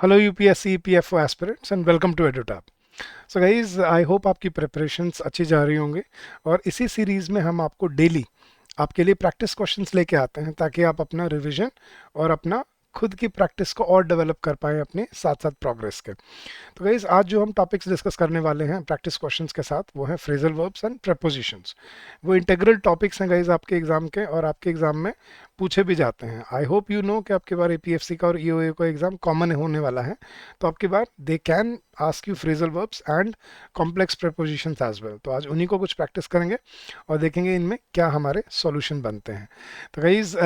Hello UPSC PFO aspirants and welcome to Edutap. So guys I hope आपकी preparations अच्छी जा रही होंगी और इसी सीरीज में हम आपको डेली आपके लिए प्रैक्टिस क्वेश्चंस लेके आते हैं ताकि आप अपना रिवीजन और अपना खुद की प्रैक्टिस को और डेवलप कर पाएं अपने साथ साथ प्रोग्रेस के। तो गाइज आज जो हम टॉपिक्स डिस्कस करने वाले हैं प्रैक्टिस क्वेश्चंस के साथ वो हैं फ्रेजल वर्ब्स एंड प्रपोजिशंस। वो इंटीग्रल टॉपिक्स हैं गाइज आपके एग्जाम के और आपके एग्जाम में पूछे भी जाते हैं। आई होप यू नो कि आपकी बार एपीएफसी का और ईओए का एग्जाम कॉमन होने वाला है, तो आपकी बार they can ask you phrasal verbs and complex prepositions as well. तो आज उन्हीं को कुछ प्रैक्टिस करेंगे और देखेंगे इनमें क्या हमारे सॉल्यूशन बनते हैं। तो गाइज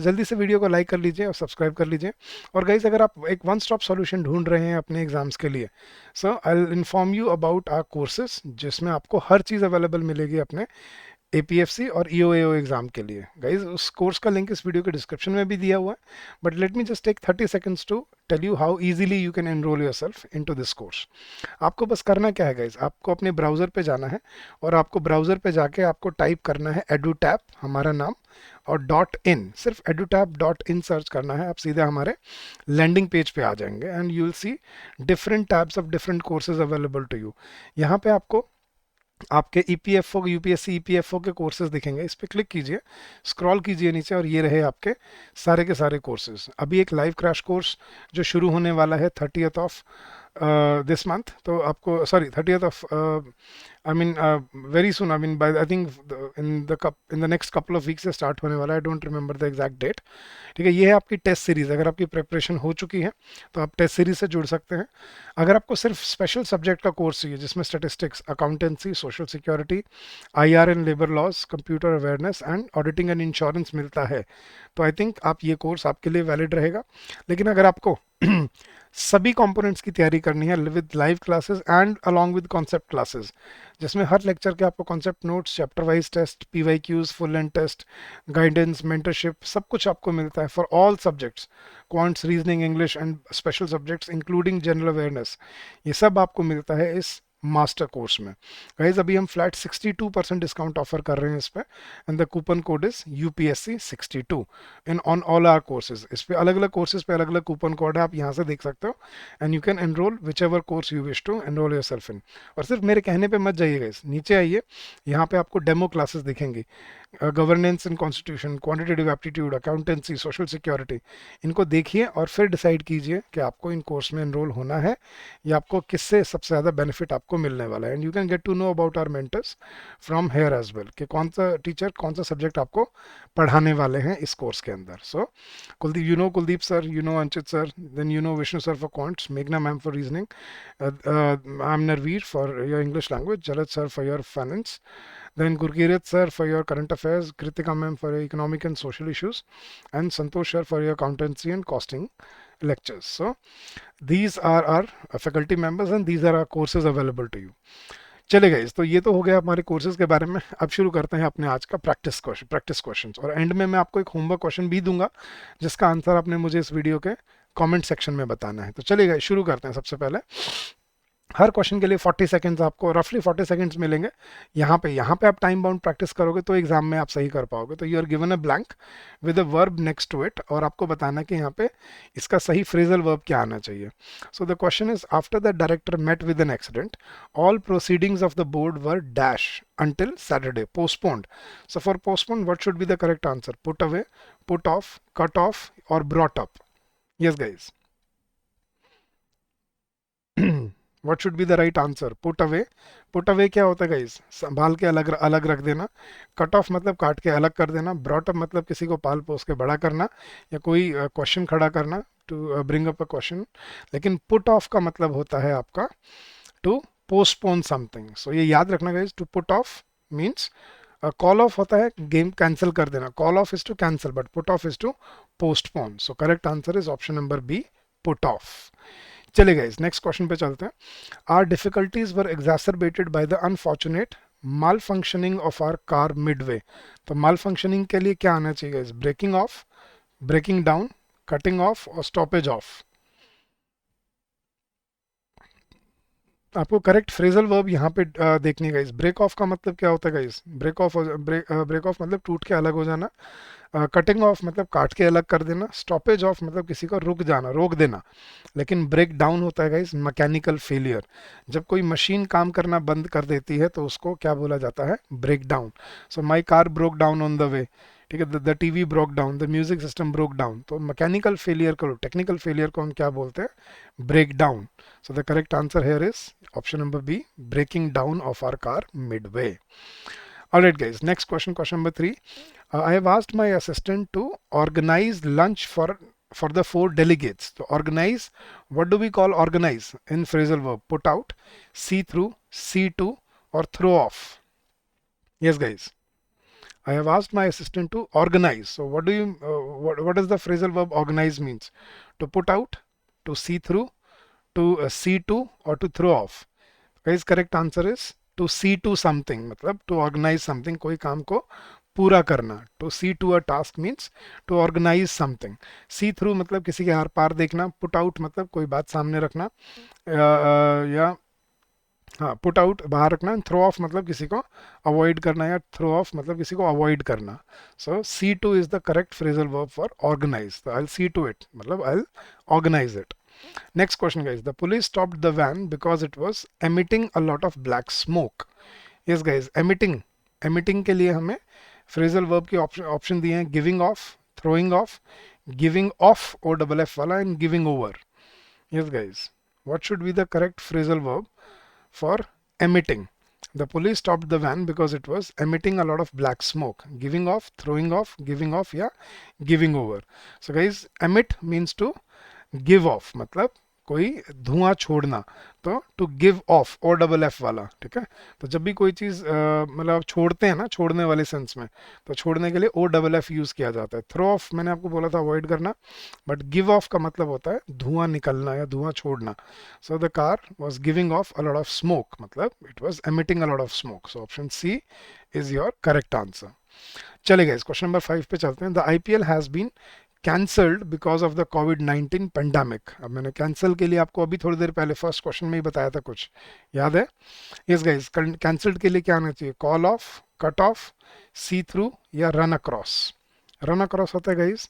जल्दी से वीडियो को लाइक कर लीजिए और सब्सक्राइब कर लीजिए। और गाइज अगर आप एक वन स्टॉप सॉल्यूशन ढूंढ रहे हैं अपने एग्जाम्स के लिए, so I will inform you about our courses जिसमें आपको हर चीज़ अवेलेबल मिलेगी अपने एपीएफसी और ईओएओ एग्जाम के लिए। गाइज उस कोर्स का लिंक इस वीडियो के डिस्क्रिप्शन में भी दिया हुआ है, but let me just take 30 seconds to tell you how easily you can enrol yourself into this course. आपको बस करना क्या है गाइज, आपको अपने ब्राउज़र पे जाना है और आपको ब्राउज़र पे जाके आपको टाइप करना है एडुटैप हमारा नाम और डॉट इन, सिर्फ एडुटैप डॉट इन सर्च करना है। आप सीधे हमारे लैंडिंग पेज पे आ जाएंगे and you will see different tabs of different courses available to you. यहाँ पे आपको आपके ईपीएफओ यूपीएससी ईपीएफओ के कोर्सेज दिखेंगे, इस पर क्लिक कीजिए, स्क्रॉल कीजिए नीचे और ये रहे आपके सारे के सारे कोर्सेज। अभी एक लाइव क्रैश कोर्स जो शुरू होने वाला है 30th ऑफ दिस मंथ, तो आपको sorry 30th of I mean very soon, I mean by I think in the next couple of week से स्टार्ट होने वाला है। I don't remember the exact date. ठीक है, ये है आपकी टेस्ट सीरीज। अगर आपकी प्रिपरेशन हो चुकी है तो आप टेस्ट सीरीज से जुड़ सकते हैं। अगर आपको सिर्फ स्पेशल सब्जेक्ट का कोर्स चाहिए जिसमें statistics, accountancy, social security, IR and labour laws, computer awareness and auditing and insurance मिलता है, तो आई थिंक आप ये कोर्स आपके लिए वैलिड रहेगा। लेकिन अगर आपको सभी कंपोनेंट्स की तैयारी करनी है with live classes and along with concept classes, जिसमें हर लेक्चर के आपको concept notes, chapter wise test, PYQs, full and test, guidance, mentorship, सब कुछ आपको मिलता है for all subjects, quants, reasoning, English and special subjects including general awareness. ये सब आपको मिलता है इस मास्टर कोर्स में। गाइज अभी हम फ्लैट 62% डिस्काउंट ऑफर कर रहे हैं इस पे and the coupon code is UPSC 62 in on all our courses. इस पे अलग अलग कोर्सेज पे अलग अलग कूपन कोड है, आप यहाँ से देख सकते हो and you can enrol whichever course you wish to enrol yourself in. और सिर्फ मेरे कहने पे मत जाइएगा, इस नीचे आइए, यहाँ पे आपको डेमो क्लासेस दिखेंगी। Governance and constitution, quantitative aptitude, accountancy, social security, इनको देखिए और फिर डिसाइड कीजिए कि आपको इन कोर्स में एनरोल होना है या आपको किससे सबसे ज़्यादा बेनिफिट आपको मिलने वाला है। And you can get to know about our mentors from here as well कि कौन सा टीचर कौन सा सब्जेक्ट आपको पढ़ाने वाले हैं इस कोर्स के अंदर। So Kuldeep, you know Kuldeep sir, you know Anchit sir, then you know Vishnu sir for quants, मेघना ma'am for reasoning, I am Narveer for your English language, Jalad sir for your finance, then Gurkirat sir for your current affairs, Kritika ma'am for your economic and social issues, and Santosh sir for your accountancy and costing lectures. So these are our faculty members and these are our courses available to you. चले गए, तो ये तो हो गया हमारे courses के बारे में। अब शुरू करते हैं अपने आज का प्रैक्टिस क्वेश्चंस और एंड में मैं आपको एक होमवर्क क्वेश्चन भी दूंगा जिसका आंसर आपने मुझे इस वीडियो के कमेंट सेक्शन में बताना है। तो चले गए, शुरू करते हैं। सबसे पहले हर क्वेश्चन के लिए 40 सेकंड्स, आपको रफली 40 सेकंड्स मिलेंगे। यहाँ पे आप टाइम बाउंड प्रैक्टिस करोगे तो एग्जाम में आप सही कर पाओगे। तो you are given a blank with a verb next to it और आपको बताना है कि यहाँ पे इसका सही फ्रेजल वर्ब क्या आना चाहिए। So the question is, after the director met with an accident all proceedings of the board were dash until Saturday, postponed. So for postponed, what should be the correct answer? Put away, put off, cut off, or brought up? Yes, guys. What should be the right answer? Put away. Put away क्या होता है guys? संभाल के अलग अलग रख देना। Cut off मतलब काट के अलग कर देना। ब्रॉट अप मतलब किसी को पाल पोस के बड़ा करना या कोई क्वेश्चन खड़ा करना, to bring up a question. लेकिन पुट ऑफ का मतलब होता है आपका टू पोस्टपोन समथिंग। सो ये याद रखना guys, to put off means call off होता है गेम कैंसिल कर देना, call off is to cancel but put off is to postpone. So correct answer is option number B, put off. चले गए, next question पे चलते हैं। Our difficulties were exacerbated by the unfortunate malfunctioning of our car midway. तो malfunctioning के लिए क्या आना चाहिए? Breaking off, breaking down, cutting of और स्टॉपेज ऑफ। आपको करेक्ट फ्रेजल वर्ब यहाँ पे देखने का। इस ब्रेक ऑफ का मतलब क्या होता है guys? Break off, break off मतलब टूट के अलग हो जाना। कटिंग ऑफ मतलब काट के अलग कर देना, स्टॉपेज ऑफ मतलब किसी को रुक जाना, रोक देना। लेकिन ब्रेक डाउन होता है गाइस मैकेनिकल फेलियर। जब कोई मशीन काम करना बंद कर देती है तो उसको क्या बोला जाता है? Break down. So my car broke down on the way, ठीक है, the TV broke down, the music system broke down. तो मैकेनिकल फेलियर को, टेक्निकल फेलियर को हम क्या बोलते हैं? Break down. So the correct answer here is option number B, breaking down of our car midway. Alright guys, next question, question number 3. I have asked my assistant to organize lunch for the 4 delegates. So organize, what do we call organize in phrasal verb? Put out, see through, see to, or throw off. Yes guys, I have asked my assistant to organize. So what do you what does the phrasal verb organize means? To put out, to see through, to see to, or to throw off. Guys, correct answer is to see to something, मतलब to organise something, कोई काम को पूरा करना। To see to a task means to organise something. See through मतलब किसी के are पार देखना। पुट आउट मतलब कोई बात सामने रखना, या हाँ, पुट आउट बाहर रखना। थ्रो ऑफ मतलब किसी को अवॉइड करना, या थ्रो ऑफ मतलब किसी को अवॉइड करना। So see to is the correct phrasal verb for organise. I will see to it मतलब I will organise it. Next question guys, the police stopped the van because it was emitting a lot of black smoke. Yes guys, emitting के लिए हमें phrasal verb के option दिए हैं, giving off, throwing off, giving off o double f वाला, and giving over. Yes guys, what should be the correct phrasal verb for emitting? The police stopped the van because it was emitting a lot of black smoke. Giving off, throwing off, giving off, या giving over. So guys, emit means to give off, मतलब कोई धुआं छोड़ना। तो to give off O double F वाला, ठीक है। तो जब भी कोई चीज़ मतलब छोड़ते हैं ना, छोड़ने वाले सेंस में, तो छोड़ने के लिए ओ डबल एफ यूज़ किया जाता है। थ्रो ऑफ मैंने आपको बोला था अवॉइड करना, बट गिव ऑफ का मतलब होता है धुआं निकलना या धुआं छोड़ना। So the car was giving off a lot of smoke, मतलब it was emitting a lot of smoke. So option C is your correct answer. चलेगा, इस क्वेश्चन नंबर 5 पे चलते हैं। The IPL has been cancelled because of the कोविड-19 pandemic. अब मैंने cancel के लिए आपको अभी थोड़ी देर पहले फर्स्ट क्वेश्चन में ही बताया था, कुछ याद है? यस गाइस, कैंसल्ड के लिए क्या आना चाहिए? Call off, cut off, see through, या रन अक्रॉस। रन अक्रॉस होता है गाइस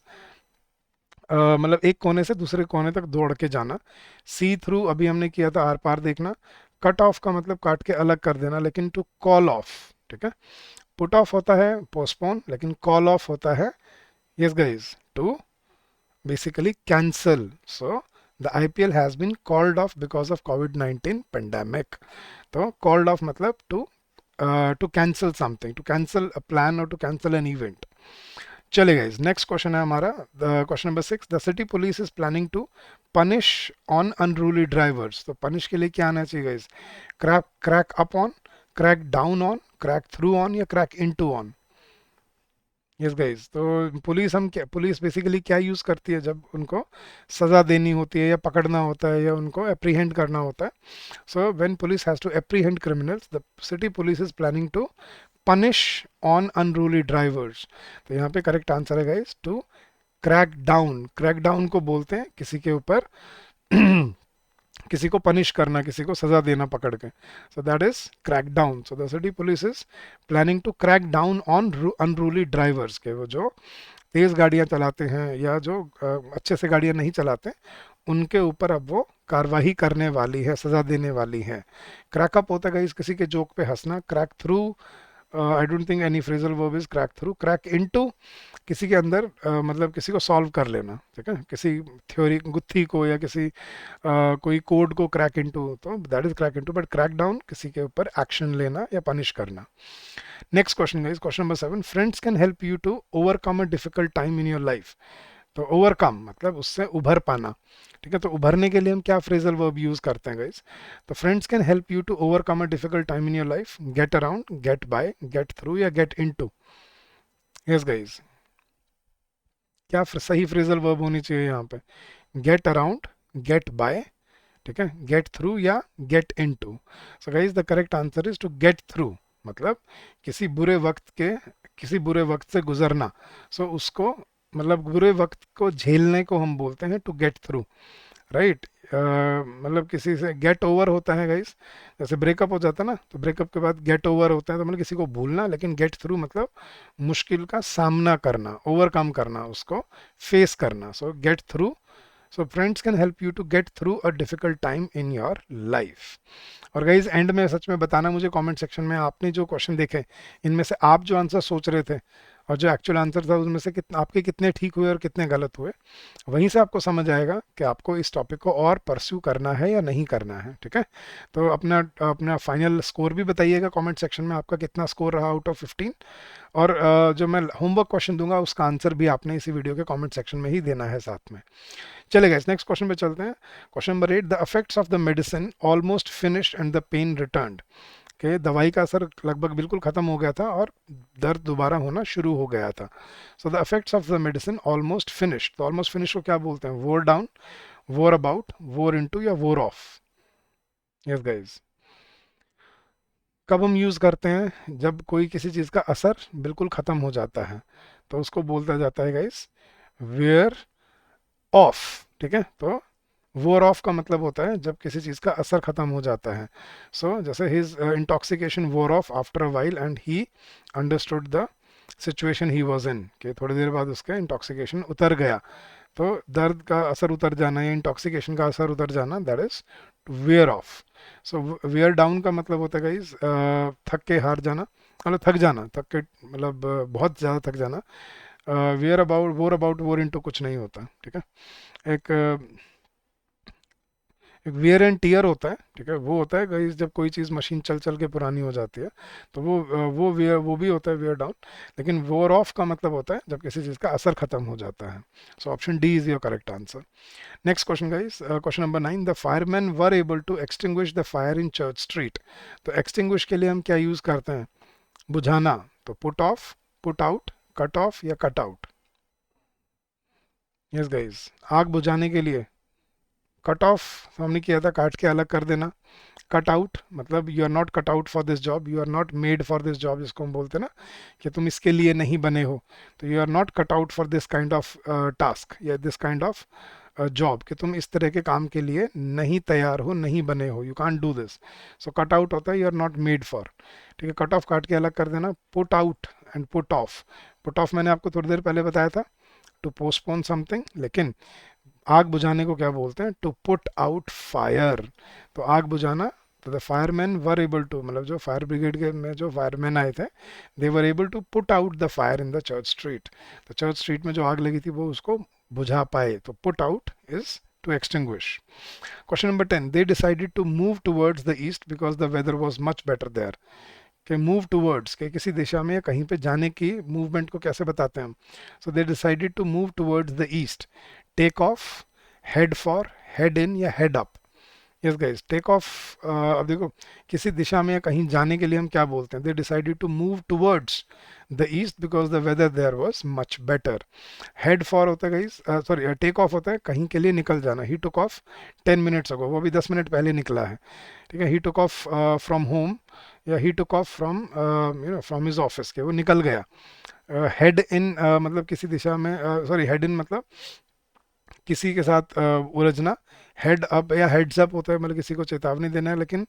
मतलब एक कोने से दूसरे कोने तक दौड़ के जाना। सी थ्रू अभी हमने किया था, आर पार देखना। कट ऑफ का मतलब काट के अलग कर देना, लेकिन टू कॉल ऑफ, ठीक है। पुट ऑफ होता है पोस्टपोन, लेकिन कॉल ऑफ होता है, yes guys, to basically cancel. So the IPL has been called off because of COVID-19 pandemic. तो called off मतलब to cancel something, to cancel a plan or to cancel an event. चले guys, next question है हमारा, the question number 6. The city police is planning to punish on unruly drivers. तो punish के लिए क्या आना चाहिए guys? Crack up on, crack down on, crack through on, या crack into on. Yes guys, तो पुलिस बेसिकली क्या use करती है जब उनको सज़ा देनी होती है, या पकड़ना होता है, या उनको एप्रीहेंड करना होता है? So when police has to apprehend criminals, the city police is planning to punish on unruly drivers. तो यहाँ पे करेक्ट आंसर है guys to crack down. Crack down को बोलते हैं किसी के ऊपर किसी को पनिश करना, किसी को सजा देना पकड़ के। So that is crack down. So the city police is planning to crack down on unruly drivers के, वो जो तेज गाड़ियां चलाते हैं या जो अच्छे से गाड़ियां नहीं चलाते, उनके ऊपर अब वो कार्रवाई करने वाली है, सजा देने वाली है। क्रैकअप होता है किसी के जोक पे हंसना। Crack through, I don't think any phrasal verb is crack through. Crack into, किसी के अंदर मतलब किसी को सॉल्व कर लेना, ठीक है, किसी थ्योरी गुत्थी को या किसी कोई कोड को क्रैक इनटू, तो that is crack into. But crack down किसी के ऊपर एक्शन लेना या पनिश करना। Next question guys, question number 7. Friends can help you to overcome a difficult time in your life. तो ओवरकम मतलब उससे उभर पाना, ठीक है। तो उभरने के लिए हम क्या फ्रेजल वर्ब यूज करते हैं गाइस? तो friends can help you to overcome a difficult time in your life. Get around, get by, get through, या गेट इनटू। यस गाइस, क्या सही फ्रेजल वर्ब होनी चाहिए यहाँ पे? गेट अराउंड, गेट बाय, ठीक है, गेट थ्रू, या get into. So guys the correct answer is to get through, मतलब किसी बुरे वक्त से गुजरना। सो उसको मतलब बुरे वक्त को झेलने को हम बोलते हैं टू गेट थ्रू, राइट। मतलब किसी से गेट ओवर होता है गाइस, जैसे ब्रेकअप हो जाता है ना, तो ब्रेकअप के बाद गेट ओवर होता है, तो मतलब किसी को भूलना, लेकिन गेट थ्रू मतलब मुश्किल का सामना करना, ओवरकम करना, उसको फेस करना। So get through. So friends can help you to get through a difficult time in your life. और गाइज एंड में सच में बताना मुझे कमेंट सेक्शन में, आपने जो क्वेश्चन देखे इनमें से आप जो आंसर सोच रहे थे और जो एक्चुअल आंसर था उसमें से कितना आपके कितने ठीक हुए और कितने गलत हुए। वहीं से आपको समझ आएगा कि आपको इस टॉपिक को और परस्यू करना है या नहीं करना है। ठीक है, तो अपना अपना फाइनल स्कोर भी बताइएगा कमेंट सेक्शन में, आपका कितना स्कोर रहा आउट ऑफ 15। और जो मैं होमवर्क क्वेश्चन दूंगा उसका आंसर भी आपने इसी वीडियो के कमेंट सेक्शन में ही देना है साथ में। चलेगा, इस नेक्स्ट क्वेश्चन पे चलते हैं। Question number 8, the effects of the medicine almost finished and the pain returned. के दवाई का असर लगभग बिल्कुल खत्म हो गया था और दर्द दोबारा होना शुरू हो गया था। So the effects of the medicine almost finished, तो ऑलमोस्ट फिनिश को क्या बोलते हैं? वोर डाउन, वोर अबाउट, वोर इनटू या वोर ऑफ। यस गाइस, कब हम यूज करते हैं? जब कोई किसी चीज का असर बिल्कुल खत्म हो जाता है, तो उसको बोलता जाता है गाइस वेयर ऑफ। ठीक है, तो वोर ऑफ का मतलब होता है जब किसी चीज का असर खत्म हो जाता है। सो जैसे हिज इंटॉक्सिकेशन वोर of after a while and he understood the situation he was in, कि थोड़ी देर बाद उसका इंटॉक्सिकेशन उतर गया। तो दर्द का असर उतर जाना या इंटॉक्सिकेशन का असर उतर जाना, that is wear off. So wear down का मतलब होता है गाइस थक के हार जाना, मतलब थक जाना, थक के मतलब बहुत ज़्यादा थक जाना। वेयर अबाउट, वोर अबाउट, वोर इनटू कुछ नहीं होता। ठीक है, एक एक वियर एंड टीयर होता है। ठीक है, वो होता है गाइस जब कोई चीज़ मशीन चल चल के पुरानी हो जाती है, तो वो वियर, वो भी होता है वियर डाउन। लेकिन वोर ऑफ का मतलब होता है जब किसी चीज़ का असर खत्म हो जाता है। So option D is your correct answer. Next question guys, question number 9, the fireman were able to extinguish the fire in Church street. तो एक्सटिंग्विश के लिए हम क्या यूज़ करते हैं? बुझाना, तो put off, put out, cut off या कट आउट। यस गाइस, आग बुझाने के लिए कट ऑफ हमने किया था, काट के अलग कर देना। कट आउट मतलब you are not cut out for this job, you are not made for this job, जिसको हम बोलते हैं ना कि तुम इसके लिए नहीं बने हो। तो you are not cut out for this kind of task या दिस काइंड ऑफ जॉब, कि तुम इस तरह के काम के लिए नहीं तैयार हो, नहीं बने हो, you can't do this. So cut out होता है you are not made for. ठीक है, कट ऑफ काट के अलग कर देना। Put out and put off, put off मैंने आपको थोड़ी देर पहले बताया था, टू पोस्टपोन समथिंग। लेकिन आग बुझाने को क्या बोलते हैं? To put out fire. तो आग बुझाना, तो the fireman were able to, मतलब जो फायर ब्रिगेड के में जो फायरमैन आए थे, they were able to put out the fire in the church street. तो चर्च स्ट्रीट में जो आग लगी थी वो उसको बुझा पाए। तो put out is to extinguish. Question number 10, they decided to move towards the east because the weather was much better there. कि मूव टुवर्ड्स के किसी दिशा में या कहीं पे जाने की मूवमेंट को कैसे बताते हैं हम? So they decided to move towards the east. Take off, head for, head in या head up. Yes guys, take off, अब देखो किसी दिशा में या कहीं जाने के लिए हम क्या बोलते हैं? They decided to move towards the east because the weather there was much better. Head for होता है गाइस, सॉरी, टेक ऑफ होता है कहीं के लिए निकल जाना। ही टुक ऑफ 10 मिनट्स अगो, वो भी 10 मिनट पहले निकला है। ठीक है, he took off from home या he took off from from his office, के वो निकल गया। हेड इन मतलब किसी दिशा में, सॉरी, हेड इन मतलब किसी के साथ उलझना। हेड अप या हेड्स अप होता है मतलब किसी को चेतावनी देना है। लेकिन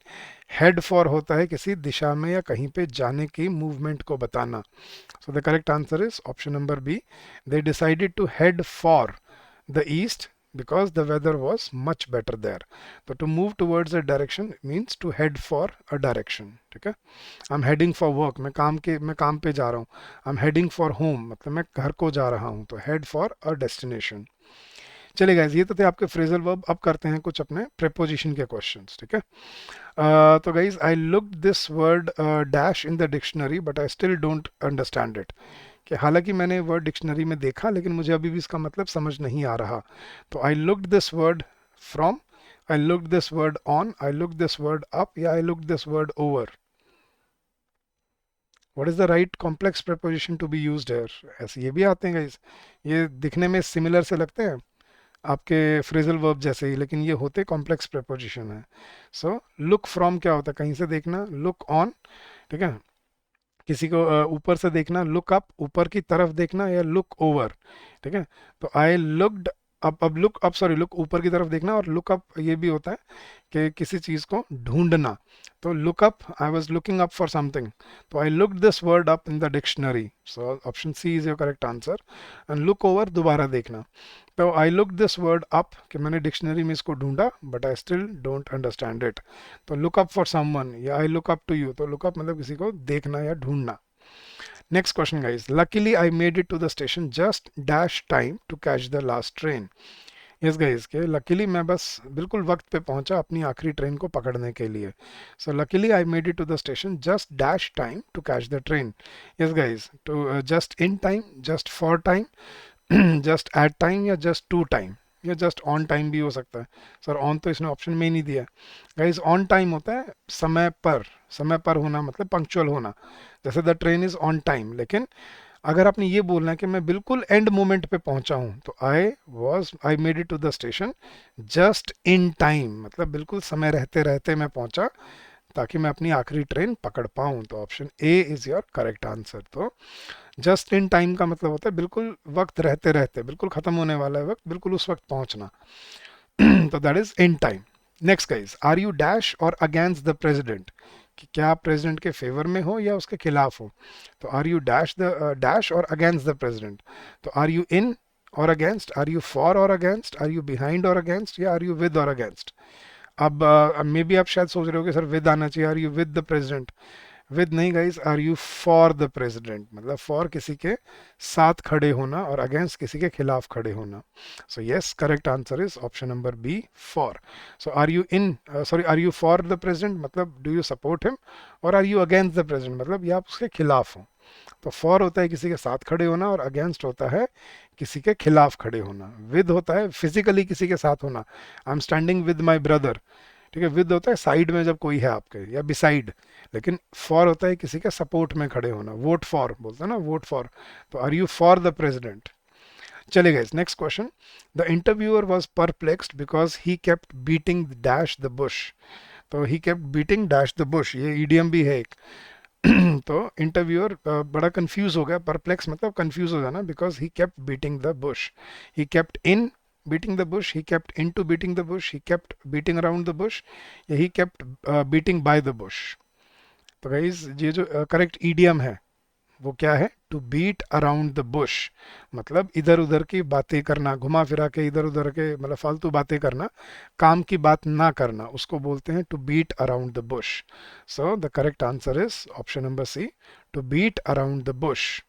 हेड फॉर होता है किसी दिशा में या कहीं पे जाने की मूवमेंट को बताना। So the correct answer is option number B, they decided to head for the east because the weather was much better there. So to move towards a direction means to head for a direction. ठीक है, I'm heading for work, मैं काम पे जा रहा हूँ। I'm heading for home मतलब मैं घर को जा रहा हूँ, तो head for a destination। चलिए गाइस, ये तो थे आपके फ्रेजल वर्ब। अब करते हैं कुछ अपने प्रेपोजिशन के क्वेश्चंस। ठीक है, तो guys, I looked this word dash in the dictionary but I still don't understand it. कि हालांकि मैंने वर्ड डिक्शनरी में देखा लेकिन मुझे अभी भी इसका मतलब समझ नहीं आ रहा। तो I looked this word from, I looked this word on, I looked this word up या I looked this word over. What is the right complex preposition to be used here? ऐसे ये भी आते हैं गाइस, ये दिखने में similar से लगते हैं आपके फ्रेजल वर्ब जैसे ही, लेकिन ये होते कॉम्प्लेक्स प्रेपोजिशन है। सो लुक फ्रॉम क्या होता है? कहीं से देखना। लुक ऑन, ठीक है, किसी को ऊपर से देखना। लुक अप, ऊपर की तरफ देखना, या लुक ओवर। ठीक है, तो आई लुक्ड अब लुक अप, सॉरी लुक ऊपर की तरफ देखना, और लुक अप ये भी होता है कि किसी चीज़ को ढूंढना। तो look up, I was looking up for something, तो I look this word up in the dictionary, so option C is your correct answer. And look over, दोबारा देखना। तो I look this word up, कि मैंने dictionary में इसको ढूंढा, but I still don't understand it. तो लुक अप फॉर समवन, या I look up to you, तो लुक अप मतलब किसी को देखना या ढूंढना। Next question guys, luckily I made it to the station just dash time to catch the last train. Yes guys, के luckily मैं बस बिल्कुल वक्त पे पहुंचा अपनी आखिरी ट्रेन को पकड़ने के लिए। So luckily I made it to the station just dash time to catch the train. Yes guys, to just in time, just for time, just at time, या जस्ट टू टाइम, या just on time भी हो सकता है। Sir on तो इसने option में ही नहीं दिया। गाइस ऑन टाइम होता है समय पर, समय पर होना मतलब पंक्चुअल होना, जैसे the train is on time. लेकिन अगर आपने ये बोलना है कि मैं बिल्कुल एंड मोमेंट पे पहुंचा हूं, तो I made it to the station just in time, मतलब बिल्कुल समय रहते रहते मैं पहुंचा, ताकि मैं अपनी आखिरी ट्रेन पकड़ पाऊं। तो option A is your correct answer. तो जस्ट इन टाइम का मतलब होता है बिल्कुल वक्त रहते रहते, बिल्कुल खत्म होने वाला है वक्त, बिल्कुल उस वक्त पहुंचना। तो that is in time. Next guys, are you dash or against the president, कि क्या आप प्रेसिडेंट के फेवर में हो या उसके खिलाफ हो। तो are you dash or against the president, तो आर यू इन और अगेंस्ट, आर यू फॉर और अगेंस्ट, आर यू बिहाइंड और अगेंस्ट, या आर यू विद और अगेंस्ट। अब मे बी आप शायद सोच रहे हो कि सर विद आना चाहिए, are you with the president. With नहीं guys, are you for the president, मतलब फॉर किसी के साथ खड़े होना और अगेंस्ट किसी के खिलाफ खड़े होना। So yes, correct answer is option number B, for. So are you in, sorry are you for the president मतलब do you support him, or are you against the president मतलब ये आप उसके खिलाफ हो। तो फॉर होता है किसी के साथ खड़े होना, और अगेंस्ट होता है किसी के खिलाफ खड़े होना। विद होता है फिजिकली किसी के साथ होना, I am standing with my brother, ठीक है। विद होता है साइड में जब कोई है आपके, या बिसाइड। लेकिन फॉर होता है किसी के सपोर्ट में खड़े होना, वोट फॉर बोलते हैं ना, वोट फॉर। तो are you for the president. चले गए next question, the interviewer was perplexed because he kept beating dash the bush. तो he kept beating dash the bush, ये ईडियम भी है एक। तो इंटरव्यूअर बड़ा कंफ्यूज हो गया, परप्लेक्स मतलब कंफ्यूज हो जाना, because he kept beating the Bush. He kept in beating the bush, he kept into beating the bush, he kept beating around the bush, या he kept beating by the bush। तो guys ये जो correct idiom है वो क्या है, to beat around the bush, मतलब इधर उधर की बातें करना, घुमा फिरा के इधर उधर के मतलब फालतू बातें करना, काम की बात ना करना, उसको बोलते हैं to beat around the bush. So the correct answer is option number C, to beat around the bush.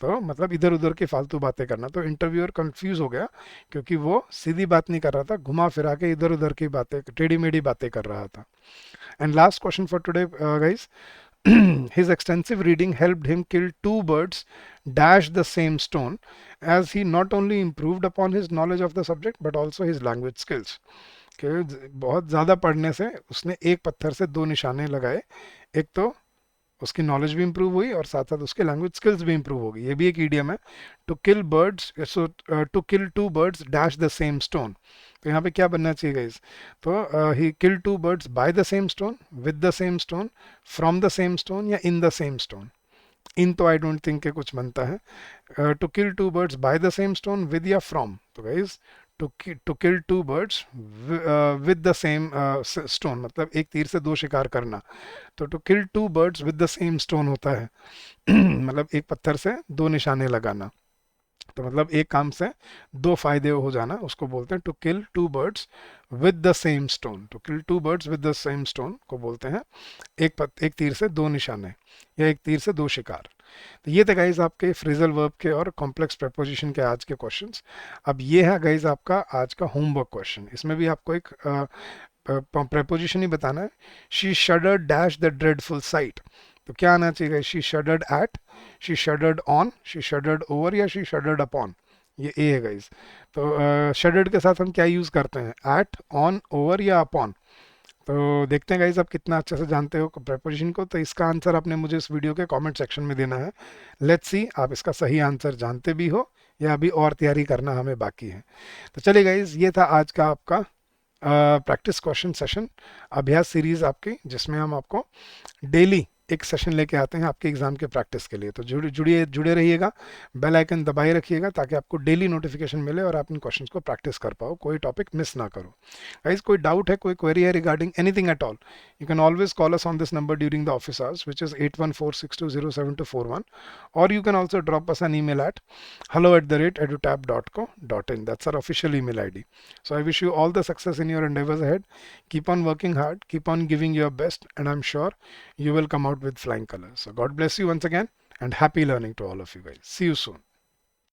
तो मतलब इधर उधर की फालतू बातें करना। तो इंटरव्यूअर कंफ्यूज हो गया, क्योंकि वो सीधी बात नहीं कर रहा था, घुमा फिरा के इधर उधर की बातें, टेढ़ी मेढ़ी बातें कर रहा था। And last question for today guys, his extensive reading helped him kill two birds dash the same stone, as he not only improved upon his knowledge of the subject but also his language skills। कि बहुत ज़्यादा पढ़ने से उसने एक पत्थर से दो निशाने लगाए, एक तो उसकी नॉलेज भी इंप्रूव हुई और साथ साथ उसके लैंग्वेज स्किल्स भी इंप्रूव हो गई। ये भी एक ईडियम है, to kill birds, so to kill two birds dash the same stone. तो यहाँ पे क्या बनना चाहिए गाइस, तो he kill two birds by the same stone, with the same stone, from the same stone, या इन द सेम स्टोन। इन तो आई डोंट थिंक के कुछ बनता है। To kill two birds by the same stone, with या from. तो guys to kill two birds with the same stone मतलब एक तीर से दो शिकार करना। तो to kill two birds with the same stone होता है मतलब एक पत्थर से दो निशाने लगाना। तो मतलब एक काम से दो फायदे हो जाना, उसको बोलते हैं to kill two birds with the same stone. To kill two birds with the same stone को बोलते हैं एक तीर से दो निशाने, या एक तीर से दो शिकार। तो ये थे गाइज आपके फ्रेजल वर्ब के और कॉम्प्लेक्स प्रेपोजिशन के आज के क्वेश्चंस। अब ये है गाइज आपका आज का होमवर्क क्वेश्चन। इसमें भी आपको एक प्रेपोजिशन ही बताना है। She shuddered dash the dreadful sight. तो क्या आना चाहिए, she shuddered at, she shuddered on, she shuddered over, या शी शडर्ड अपॉन। ये ए है गाइज। तो शडर्ड के साथ हम क्या यूज करते हैं, एट, ऑन, ओवर या अपॉन। तो देखते हैं गाइज आप कितना अच्छे से जानते हो प्रेपोजिशन को। तो इसका आंसर आपने मुझे इस वीडियो के कमेंट सेक्शन में देना है। लेट्स सी आप इसका सही आंसर जानते भी हो या अभी और तैयारी करना हमें बाकी है। तो चलिए गाइज, ये था आज का आपका प्रैक्टिस क्वेश्चन सेशन, अभ्यास सीरीज आपकी, जिसमें हम आपको डेली एक सेशन लेके आते हैं आपके एग्जाम के प्रैक्टिस के लिए। तो जुड़े रहिएगा, बेल आइकन दबाए रखिएगा ताकि आपको डेली नोटिफिकेशन मिले और आप इन क्वेश्चंस को प्रैक्टिस कर पाओ, कोई टॉपिक मिस ना करो। गाइस, कोई डाउट है, कोई क्वेरी है regarding anything at all, you can always call us on this number during the office hours, which is 8146207241, or you can also drop us an email at hello@edutab.co.in. That's our official email ID. So I wish you all the success in your endeavors ahead. Keep on working hard, keep on giving your best, and I'm sure you will come out with flying colors. So God bless you once again, and happy learning to all of you guys. See you soon.